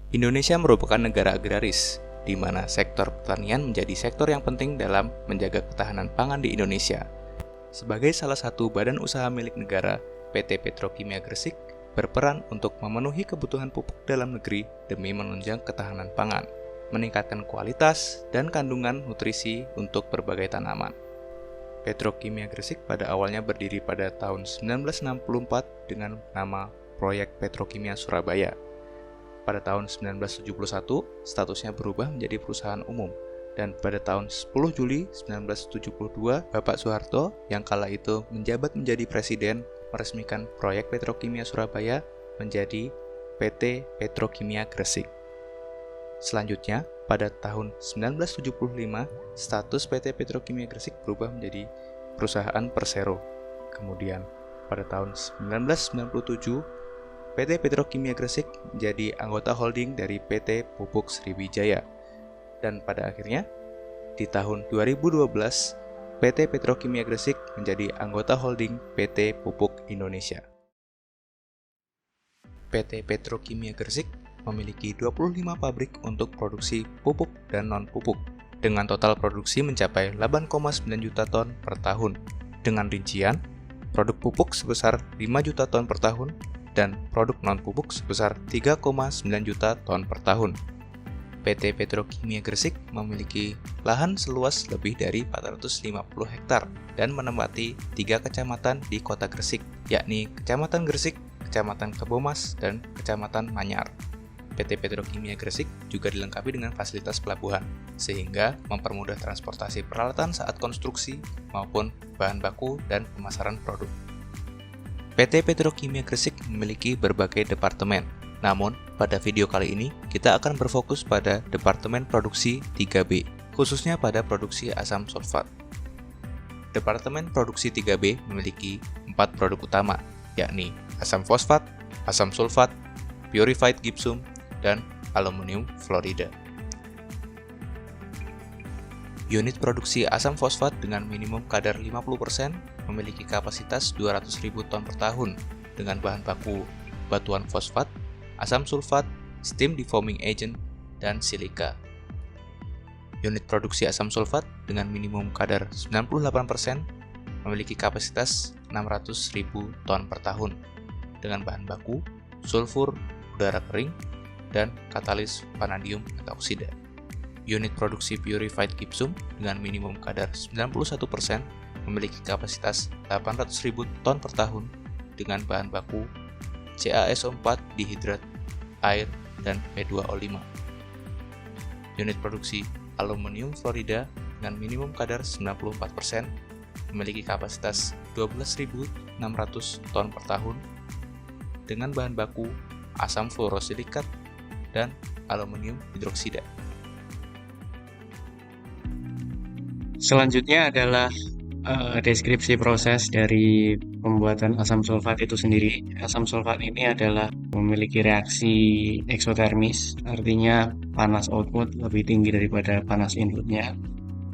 Indonesia merupakan negara agraris, di mana sektor pertanian menjadi sektor yang penting dalam menjaga ketahanan pangan di Indonesia. Sebagai salah satu badan usaha milik negara, PT Petrokimia Gresik berperan untuk memenuhi kebutuhan pupuk dalam negeri demi menunjang ketahanan pangan, meningkatkan kualitas dan kandungan nutrisi untuk berbagai tanaman. Petrokimia Gresik pada awalnya berdiri pada tahun 1964 dengan nama Proyek Petrokimia Surabaya. Pada tahun 1971, statusnya berubah menjadi perusahaan umum, dan pada tahun 10 Juli 1972, Bapak Soeharto yang kala itu menjabat menjadi presiden meresmikan Proyek Petrokimia Surabaya menjadi PT Petrokimia Gresik. Selanjutnya, pada tahun 1975, status PT Petrokimia Gresik berubah menjadi perusahaan Persero. Kemudian, pada tahun 1997, PT Petrokimia Gresik menjadi anggota holding dari PT Pupuk Sriwijaya. Dan pada akhirnya, di tahun 2012, PT Petrokimia Gresik menjadi anggota holding PT Pupuk Indonesia. PT Petrokimia Gresik memiliki 25 pabrik untuk produksi pupuk dan non-pupuk, dengan total produksi mencapai 8,9 juta ton per tahun, dengan rincian produk pupuk sebesar 5 juta ton per tahun, dan produk non-pupuk sebesar 3,9 juta ton per tahun. PT Petrokimia Gresik memiliki lahan seluas lebih dari 450 hektar dan menempati 3 kecamatan di kota Gresik, yakni Kecamatan Gresik, Kecamatan Kebomas, dan Kecamatan Manyar. PT Petrokimia Gresik juga dilengkapi dengan fasilitas pelabuhan, sehingga mempermudah transportasi peralatan saat konstruksi maupun bahan baku dan pemasaran produk. PT Petrokimia Gresik memiliki berbagai departemen. Namun, pada video kali ini kita akan berfokus pada Departemen Produksi 3B, khususnya pada produksi asam sulfat. Departemen Produksi 3B memiliki 4 produk utama, yakni asam fosfat, asam sulfat, purified gypsum, dan aluminium fluorida. Unit produksi asam fosfat dengan minimum kadar 50% memiliki kapasitas 200.000 ton per tahun dengan bahan baku batuan fosfat, asam sulfat, steam defoaming agent, dan silika. Unit produksi asam sulfat dengan minimum kadar 98% memiliki kapasitas 600.000 ton per tahun dengan bahan baku sulfur, udara kering, dan katalis vanadium metaoksida. Unit produksi purified gypsum dengan minimum kadar 91% memiliki kapasitas 800.000 ton per tahun dengan bahan baku CaSO4 dihidrat, air, dan P2O5. Unit produksi aluminium fluorida dengan minimum kadar 94% memiliki kapasitas 12.600 ton per tahun dengan bahan baku asam fluorosilikat dan aluminium hidroksida. Selanjutnya adalah deskripsi proses dari pembuatan asam sulfat itu sendiri. Asam sulfat ini adalah memiliki reaksi eksotermis, artinya panas output lebih tinggi daripada panas inputnya,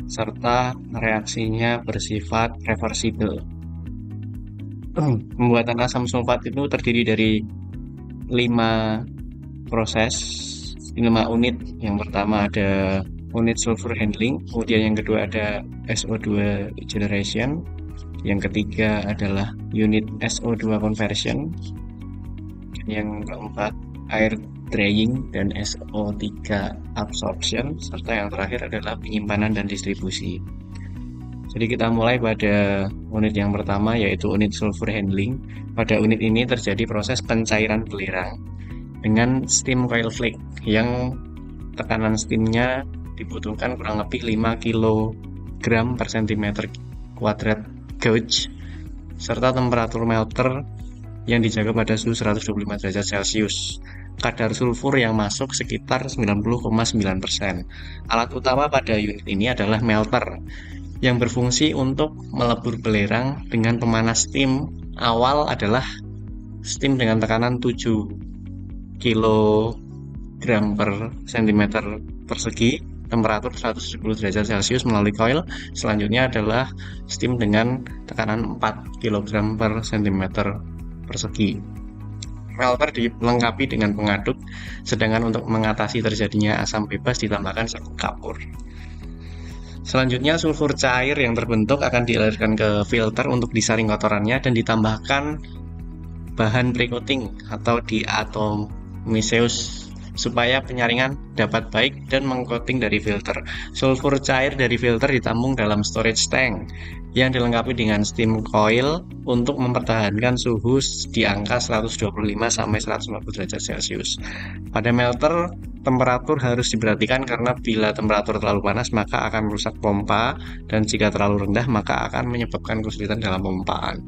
serta reaksinya bersifat reversible. Pembuatan asam sulfat itu terdiri dari 5 proses, 5 unit. Yang pertama ada unit sulfur handling, kemudian yang kedua ada SO2 generation, yang ketiga adalah unit SO2 conversion, yang keempat air drying dan SO3 absorption, serta yang terakhir adalah penyimpanan dan distribusi. Jadi kita mulai pada unit yang pertama, yaitu unit sulfur handling. Pada unit ini terjadi proses pencairan belerang dengan steam coil flake yang tekanan steamnya dibutuhkan kurang lebih 5 kg per cm kuadrat gauge, serta temperatur melter yang dijaga pada suhu 125 derajat Celcius. Kadar sulfur yang masuk sekitar 90,9%. Alat utama pada unit ini adalah melter yang berfungsi untuk melebur belerang dengan pemanas steam. Awal adalah steam dengan tekanan 7 kg per cm persegi, temperatur 110 derajat Celcius melalui coil. Selanjutnya adalah steam dengan tekanan 4 kg per cm persegi. melter dilengkapi dengan pengaduk, sedangkan untuk mengatasi terjadinya asam bebas ditambahkan sabun kapur. Selanjutnya, sulfur cair yang terbentuk akan dialirkan ke filter untuk disaring kotorannya dan ditambahkan bahan pre-coating atau diatomiseus supaya penyaringan dapat baik dan mengcoating dari filter. Sulfur cair dari filter ditampung dalam storage tank yang dilengkapi dengan steam coil untuk mempertahankan suhu di angka 125 sampai 150 derajat Celcius. Pada melter, temperatur harus diperhatikan karena bila temperatur terlalu panas maka akan merusak pompa, dan jika terlalu rendah maka akan menyebabkan kesulitan dalam pompaan.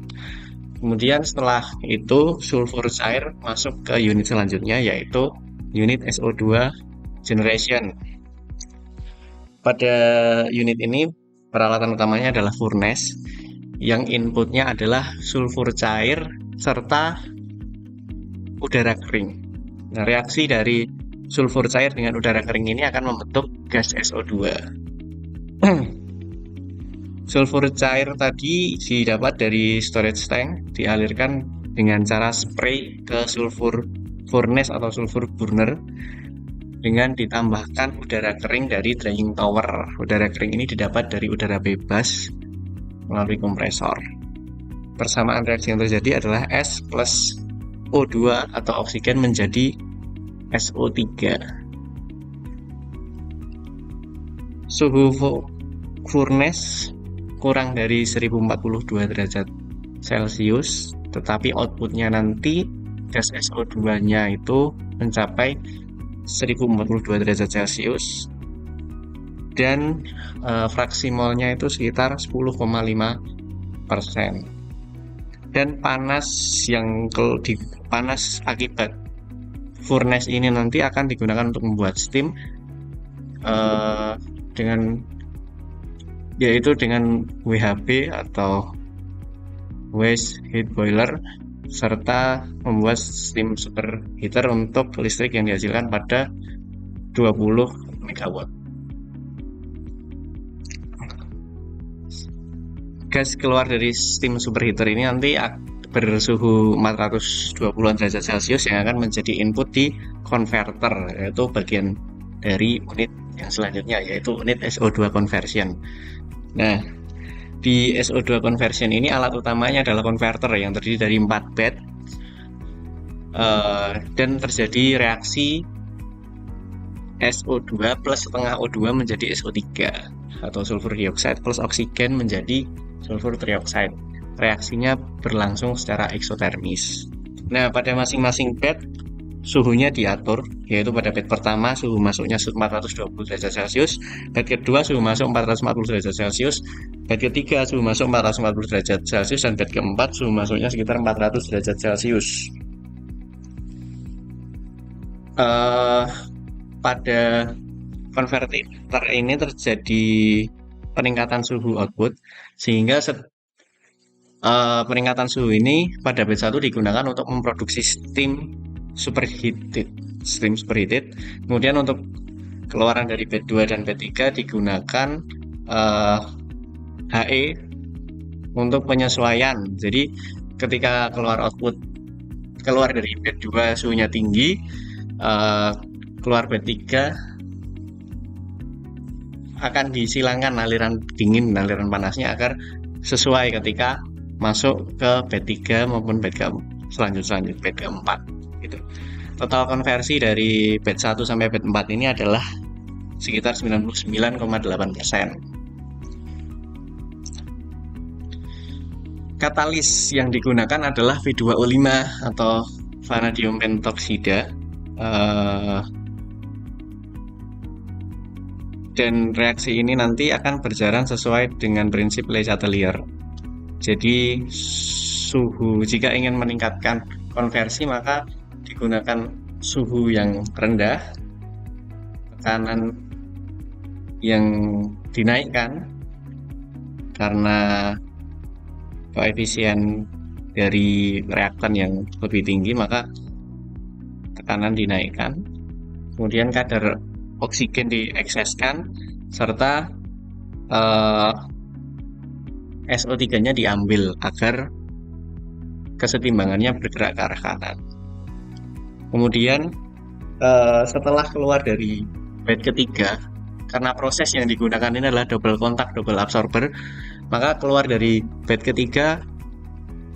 Kemudian setelah itu sulfur cair masuk ke unit selanjutnya, yaitu unit SO2 generation. Pada unit ini peralatan utamanya adalah furnace yang inputnya adalah sulfur cair serta udara kering. Nah, reaksi dari sulfur cair dengan udara kering ini akan membentuk gas SO2. Sulfur cair tadi didapat dari storage tank, dialirkan dengan cara spray ke sulfur furnace atau sulfur burner dengan ditambahkan udara kering dari drying tower. Udara kering ini didapat dari udara bebas melalui kompresor. Persamaan reaksi yang terjadi adalah S plus O2 atau oksigen menjadi SO3. Suhu furnace kurang dari 1042 derajat Celcius, tetapi outputnya nanti gas SO2-nya itu mencapai 1042 derajat Celcius dan fraksi molnya itu sekitar 10,5%. Dan panas panas akibat furnace ini nanti akan digunakan untuk membuat steam dengan WHB atau waste heat boiler, serta membuat steam superheater untuk listrik yang dihasilkan pada 20 MW. Gas keluar dari steam superheater ini nanti bersuhu 420 derajat Celcius yang akan menjadi input di converter, yaitu bagian dari unit yang selanjutnya, yaitu unit SO2 conversion. Nah, di SO2 conversion ini alat utamanya adalah converter yang terdiri dari 4 bed dan terjadi reaksi SO2 plus setengah O2 menjadi SO3 atau sulfur dioxide plus oksigen menjadi sulfur trioxide. Reaksinya berlangsung secara eksotermis. Nah, pada masing-masing bed suhunya diatur, yaitu pada bed pertama suhu masuknya 420 derajat Celcius, bed kedua suhu masuk 440 derajat Celcius, bed ketiga suhu masuk 440 derajat Celcius, dan bed keempat suhu masuknya sekitar 400 derajat Celcius. Pada konverter ini terjadi peningkatan suhu output, sehingga peningkatan suhu ini pada bed 1 digunakan untuk memproduksi steam superheated. Kemudian untuk keluaran dari bed 2 dan bed 3 digunakan HE untuk penyesuaian. Jadi ketika keluar dari bed 2 suhunya tinggi, keluar bed 3 akan disilangkan aliran dingin dan aliran panasnya agar sesuai ketika masuk ke bed 3 maupun bed selanjutnya bed keempat gitu. Total konversi dari bed 1 sampai bed 4 ini adalah sekitar 99,8%. Katalis yang digunakan adalah V2O5 atau vanadium pentoksida, dan reaksi ini nanti akan berjalan sesuai dengan prinsip Le Chatelier. Jadi jika ingin meningkatkan konversi maka digunakan suhu yang rendah, tekanan yang dinaikkan karena koefisien dari reaktan yang lebih tinggi, maka tekanan dinaikkan. Kemudian kadar oksigen diekseskan, serta SO3-nya diambil agar kesetimbangannya bergerak ke arah kanan. Kemudian setelah keluar dari bed ketiga, karena proses yang digunakan ini adalah double kontak, double absorber, maka keluar dari bed ketiga,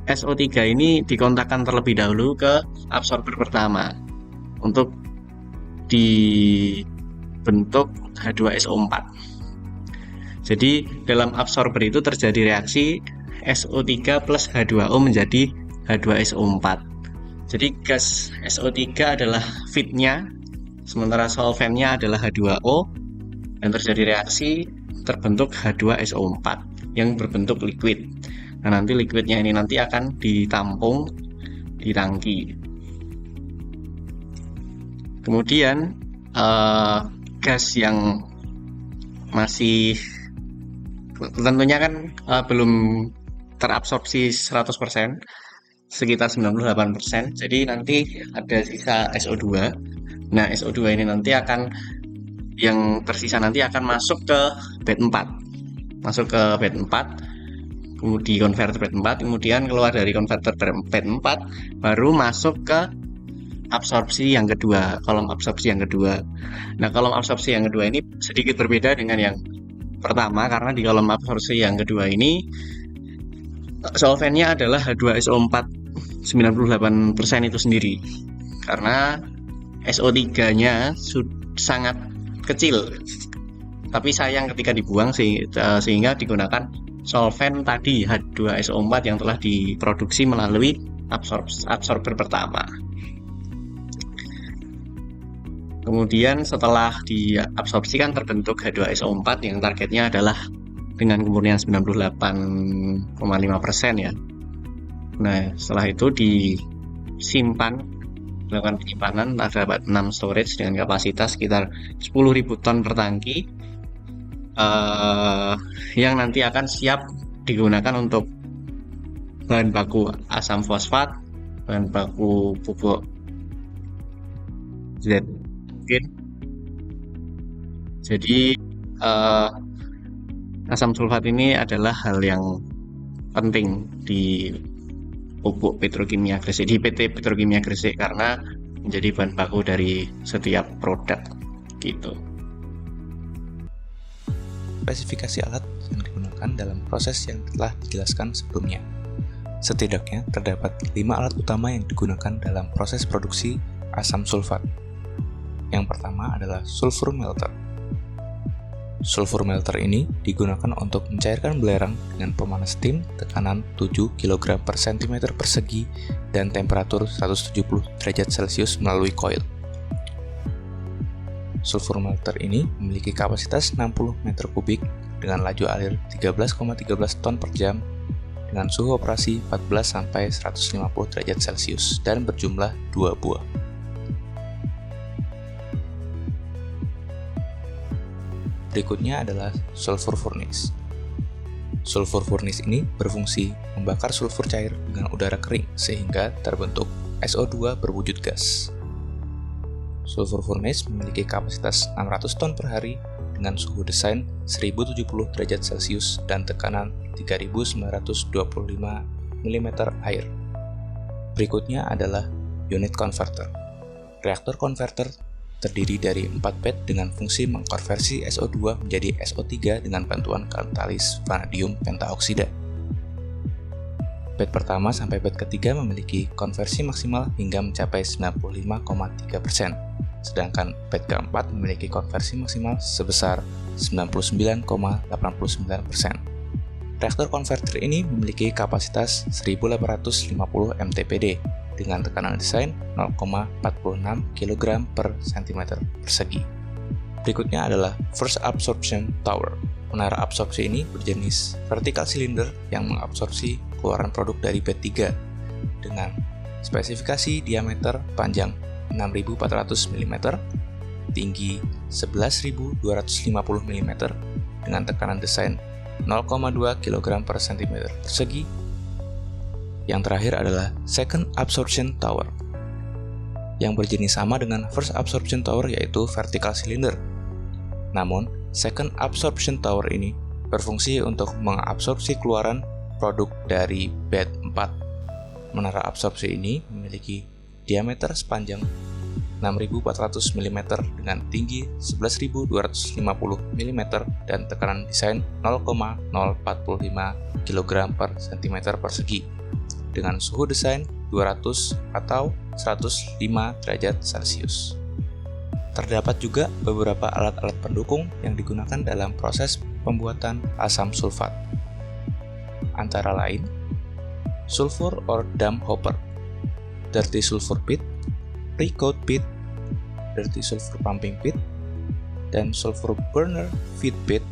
SO3 ini dikontakkan terlebih dahulu ke absorber pertama untuk dibentuk H2SO4. Jadi dalam absorber itu terjadi reaksi SO3 plus H2O menjadi H2SO4. Jadi gas SO3 adalah feed-nya, sementara solventnya adalah H2O, dan terjadi reaksi terbentuk H2SO4 yang berbentuk liquid. Nah, nanti liquidnya ini nanti akan ditampung di tangki. Kemudian gas yang masih tentunya kan belum terabsorpsi 100%, sekitar 98%. Jadi nanti ada sisa SO2. Nah, SO2 ini nanti akan yang tersisa nanti akan masuk ke bed 4. Masuk ke bed 4. Kemudian konverter bed 4, kemudian keluar dari konverter bed 4 baru masuk ke absorpsi yang kedua, kolom absorpsi yang kedua. Nah, kolom absorpsi yang kedua ini sedikit berbeda dengan yang pertama karena di kolom absorpsi yang kedua ini solventnya adalah H2SO4 98% itu sendiri. Karena SO3-nya sangat kecil. Tapi sayang ketika dibuang sehingga digunakan solvent tadi H2SO4 yang telah diproduksi melalui absorber pertama. Kemudian setelah diabsorpsikan terbentuk H2SO4 yang targetnya adalah dengan kemurnian 98,5% ya. Nah, setelah itu dilakukan penyimpanan, terdapat 6 storage dengan kapasitas sekitar 10.000 ton per tangki yang nanti akan siap digunakan untuk bahan baku asam fosfat, bahan baku pupuk Z. Jadi asam sulfat ini adalah hal yang penting di pupuk petrokimia Gresik, di PT Petrokimia Gresik, karena menjadi bahan baku dari setiap produk gitu. Spesifikasi alat yang digunakan dalam proses yang telah dijelaskan sebelumnya. Setidaknya terdapat 5 alat utama yang digunakan dalam proses produksi asam sulfat. Yang pertama adalah sulfur melter. Sulfur melter ini digunakan untuk mencairkan belerang dengan pemanas steam tekanan 7 kg per cm persegi dan temperatur 170 derajat Celcius melalui coil. Sulfur melter ini memiliki kapasitas 60 meter kubik dengan laju alir 13,13 ton per jam dengan suhu operasi 14-150 derajat Celcius dan berjumlah 2 buah. Berikutnya adalah sulfur furnace. Sulfur furnace ini berfungsi membakar sulfur cair dengan udara kering sehingga terbentuk SO2 berwujud gas. Sulfur furnace memiliki kapasitas 600 ton per hari dengan suhu desain 1070 derajat Celcius dan tekanan 3925 mm air. Berikutnya adalah unit converter. Reaktor converter terdiri dari 4 bed dengan fungsi mengkonversi SO2 menjadi SO3 dengan bantuan katalis vanadium pentaoksida. Bed pertama sampai bed ketiga memiliki konversi maksimal hingga mencapai 95,3%, sedangkan bed keempat memiliki konversi maksimal sebesar 99,89%. Reaktor konverter ini memiliki kapasitas 1850 mTPD dengan tekanan desain 0,46 kg per cm persegi. Berikutnya adalah First Absorption Tower. Menara absorpsi ini berjenis vertical cylinder yang mengabsorpsi keluaran produk dari bed 3 dengan spesifikasi diameter panjang 6.400 mm, tinggi 11.250 mm dengan tekanan desain 0,2 kg per cm persegi. Yang terakhir adalah Second Absorption Tower yang berjenis sama dengan First Absorption Tower, yaitu vertical cylinder. Namun, Second Absorption Tower ini berfungsi untuk mengabsorpsi keluaran produk dari bed 4. Menara absorpsi ini memiliki diameter sepanjang 6.400 mm dengan tinggi 11.250 mm dan tekanan desain 0,045 kg per cm persegi dengan suhu desain 200 atau 105 derajat Celcius. Terdapat juga beberapa alat-alat pendukung yang digunakan dalam proses pembuatan asam sulfat. Antara lain, sulfur or dam hopper, dirty sulfur pit, pre-coat pit, dirty sulfur pumping pit, dan sulfur burner feed pit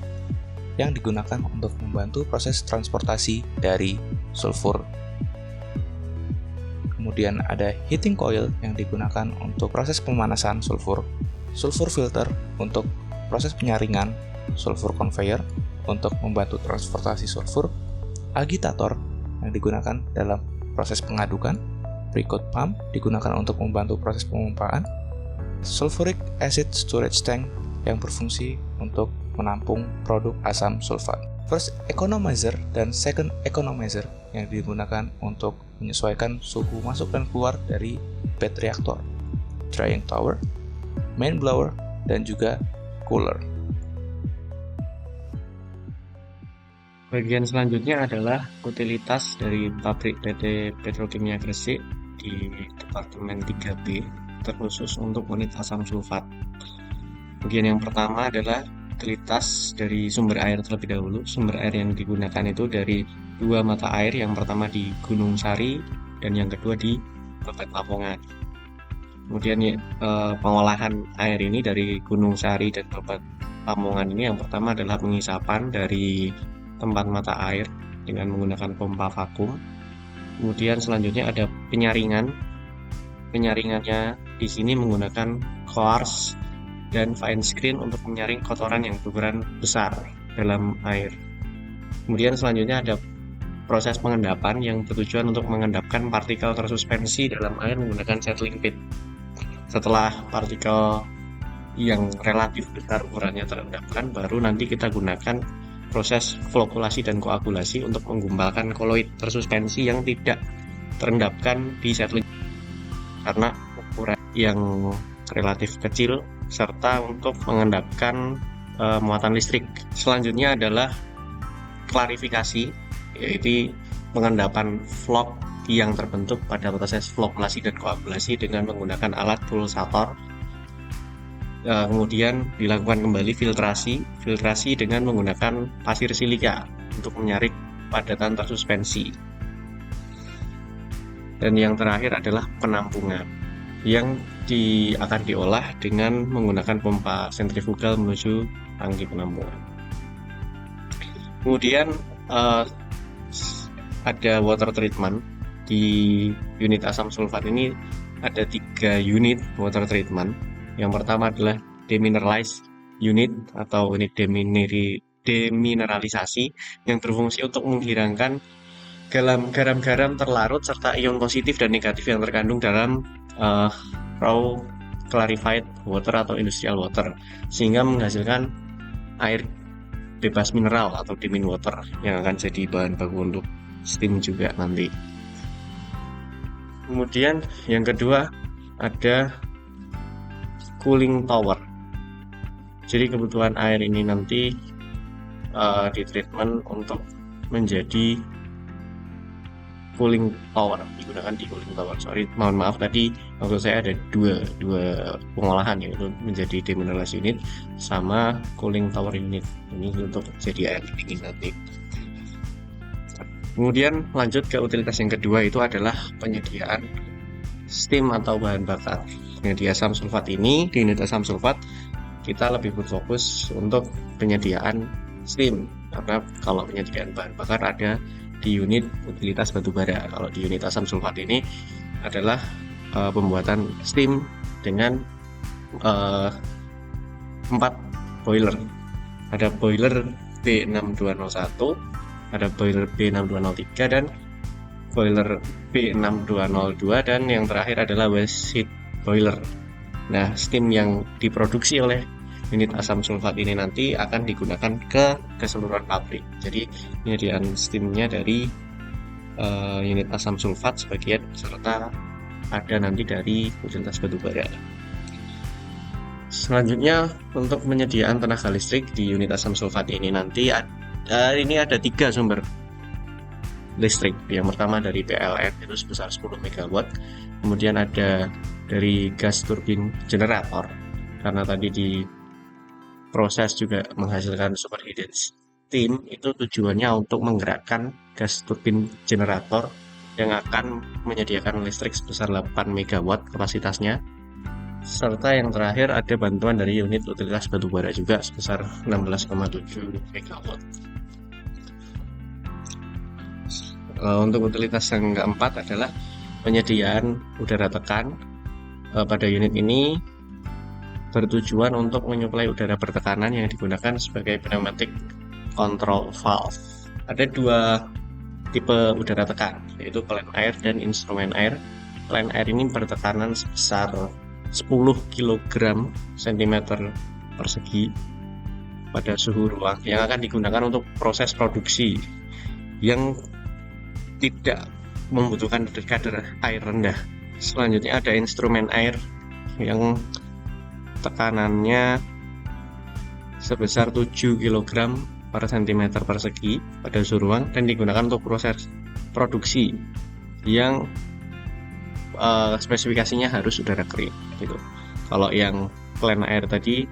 yang digunakan untuk membantu proses transportasi dari sulfur. Kemudian ada heating coil yang digunakan untuk proses pemanasan sulfur, sulfur filter untuk proses penyaringan, sulfur conveyor untuk membantu transportasi sulfur, agitator yang digunakan dalam proses pengadukan, pre-coat pump digunakan untuk membantu proses pemompaan, sulfuric acid storage tank yang berfungsi untuk menampung produk asam sulfat. First economizer dan second economizer yang digunakan untuk menyesuaikan suhu masuk dan keluar dari bed reaktor, drying tower, main blower, dan juga cooler. Bagian selanjutnya adalah utilitas dari pabrik PT Petrokimia Gresik di Departemen 3B, terkhusus untuk unit asam sulfat. Bagian yang pertama adalah utilitas dari sumber air terlebih dahulu. Sumber air yang digunakan itu dari dua mata air, yang pertama di Gunung Sari dan yang kedua di Babat Lamongan. Kemudian pengolahan air ini dari Gunung Sari dan Babat Lamongan ini, yang pertama adalah pengisapan dari tempat mata air dengan menggunakan pompa vakum. Kemudian selanjutnya ada penyaringan. Penyaringannya di sini menggunakan quartz dan fine screen untuk menyaring kotoran yang berukuran besar dalam air. Kemudian selanjutnya ada proses pengendapan yang bertujuan untuk mengendapkan partikel tersuspensi dalam air menggunakan settling pit. Setelah partikel yang relatif besar ukurannya terendapkan, baru nanti kita gunakan proses flokulasi dan koagulasi untuk menggumpalkan koloid tersuspensi yang tidak terendapkan di settling karena ukuran yang relatif kecil, serta untuk mengendapkan muatan listrik. Selanjutnya adalah klarifikasi, yaitu pengendapan vlog yang terbentuk pada proses flokulasi dan koagulasi dengan menggunakan alat pulsator. Kemudian dilakukan kembali filtrasi dengan menggunakan pasir silika untuk menyaring padatan tersuspensi. Dan yang terakhir adalah penampungan yang akan diolah dengan menggunakan pompa sentrifugal menuju tangki penampungan. Kemudian ada water treatment. Di unit asam sulfat ini ada 3 unit water treatment. Yang pertama adalah demineralized unit atau unit demineralisasi yang berfungsi untuk menghilangkan garam-garam terlarut serta ion positif dan negatif yang terkandung dalam raw clarified water atau industrial water, sehingga menghasilkan air bebas mineral atau demin water yang akan jadi bahan baku untuk steam juga nanti. Kemudian yang kedua ada cooling tower. Jadi kebutuhan air ini nanti ditreatment untuk menjadi cooling tower, digunakan di cooling tower. Mohon maaf tadi maksud saya ada dua pengolahan, yaitu menjadi demineralized unit sama cooling tower unit. Ini untuk jadi air dingin nanti. Kemudian lanjut ke utilitas yang kedua, itu adalah penyediaan steam atau bahan bakar. Di asam sulfat ini, di unit asam sulfat kita lebih berfokus untuk penyediaan steam, karena kalau penyediaan bahan bakar ada di unit utilitas batubara. Kalau di unit asam sulfat ini adalah pembuatan steam dengan 4 boiler. Ada boiler B6201, ada boiler B6203 dan boiler B6202, dan yang terakhir adalah waste heat boiler. Nah, steam yang diproduksi oleh unit asam sulfat ini nanti akan digunakan ke keseluruhan pabrik. Jadi penyediaan steamnya dari unit asam sulfat sebagian, serta ada nanti dari utilitas batubara. Selanjutnya, untuk penyediaan tenaga listrik di unit asam sulfat ini nanti ada 3 sumber listrik. Yang pertama dari PLN itu sebesar 10 MW, kemudian ada dari gas turbin generator karena tadi di proses juga menghasilkan superheated steam, itu tujuannya untuk menggerakkan gas turbin generator yang akan menyediakan listrik sebesar 8 MW kapasitasnya. Serta yang terakhir ada bantuan dari unit utilitas batubara juga sebesar 16,7 MW. Untuk utilitas yang keempat adalah penyediaan udara tekan. Pada unit ini bertujuan untuk menyuplai udara bertekanan yang digunakan sebagai pneumatic control valve. Ada 2 tipe udara tekan, yaitu plane air dan instrumen air. Plane air ini bertekanan sebesar 10 kg cm persegi pada suhu ruang yang akan digunakan untuk proses produksi yang tidak membutuhkan kadar air rendah. Selanjutnya ada instrumen air yang tekanannya sebesar 7 kg per cm persegi pada suhu ruang dan digunakan untuk proses produksi yang spesifikasinya harus udara kering gitu. Kalau yang plane air tadi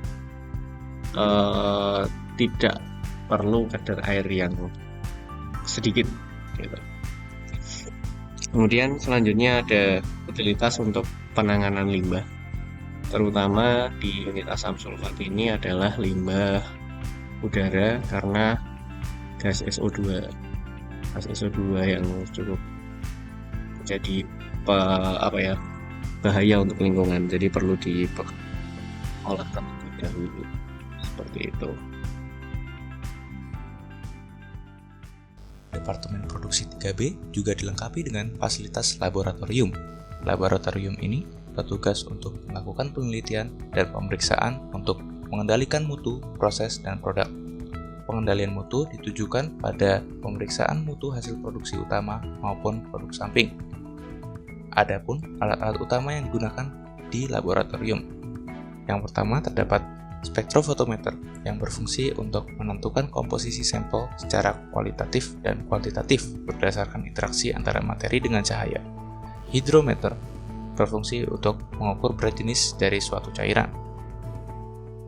tidak perlu kadar air yang sedikit gitu. Kemudian selanjutnya ada utilitas untuk penanganan limbah, terutama di unit asam sulfat ini adalah limbah udara karena gas SO2 yang cukup jadi bahaya untuk lingkungan, jadi perlu diolah terlebih dahulu seperti itu. Departemen Produksi 3B juga dilengkapi dengan fasilitas laboratorium. Laboratorium ini bertugas untuk melakukan penelitian dan pemeriksaan untuk mengendalikan mutu, proses, dan produk. Pengendalian mutu ditujukan pada pemeriksaan mutu hasil produksi utama maupun produk samping. Adapun alat-alat utama yang digunakan di laboratorium. Yang pertama terdapat spektrofotometer yang berfungsi untuk menentukan komposisi sampel secara kualitatif dan kuantitatif berdasarkan interaksi antara materi dengan cahaya. Hidrometer berfungsi untuk mengukur berat jenis dari suatu cairan.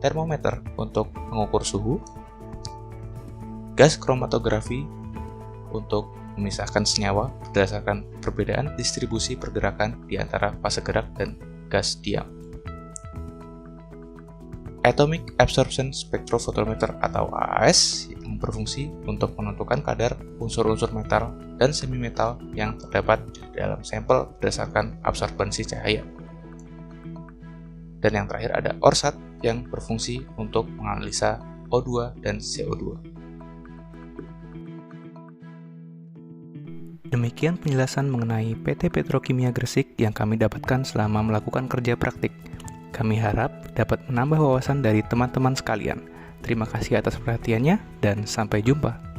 Termometer untuk mengukur suhu. Gas kromatografi untuk memisahkan senyawa berdasarkan perbedaan distribusi pergerakan di antara fase gerak dan gas diam. Atomic Absorption Spectrophotometer atau AAS yang berfungsi untuk menentukan kadar unsur-unsur metal dan semi-metal yang terdapat dalam sampel berdasarkan absorbensi cahaya. Dan yang terakhir ada ORSAT yang berfungsi untuk menganalisa O2 dan CO2. Demikian penjelasan mengenai PT Petrokimia Gresik yang kami dapatkan selama melakukan kerja praktik. Kami harap dapat menambah wawasan dari teman-teman sekalian. Terima kasih atas perhatiannya dan sampai jumpa.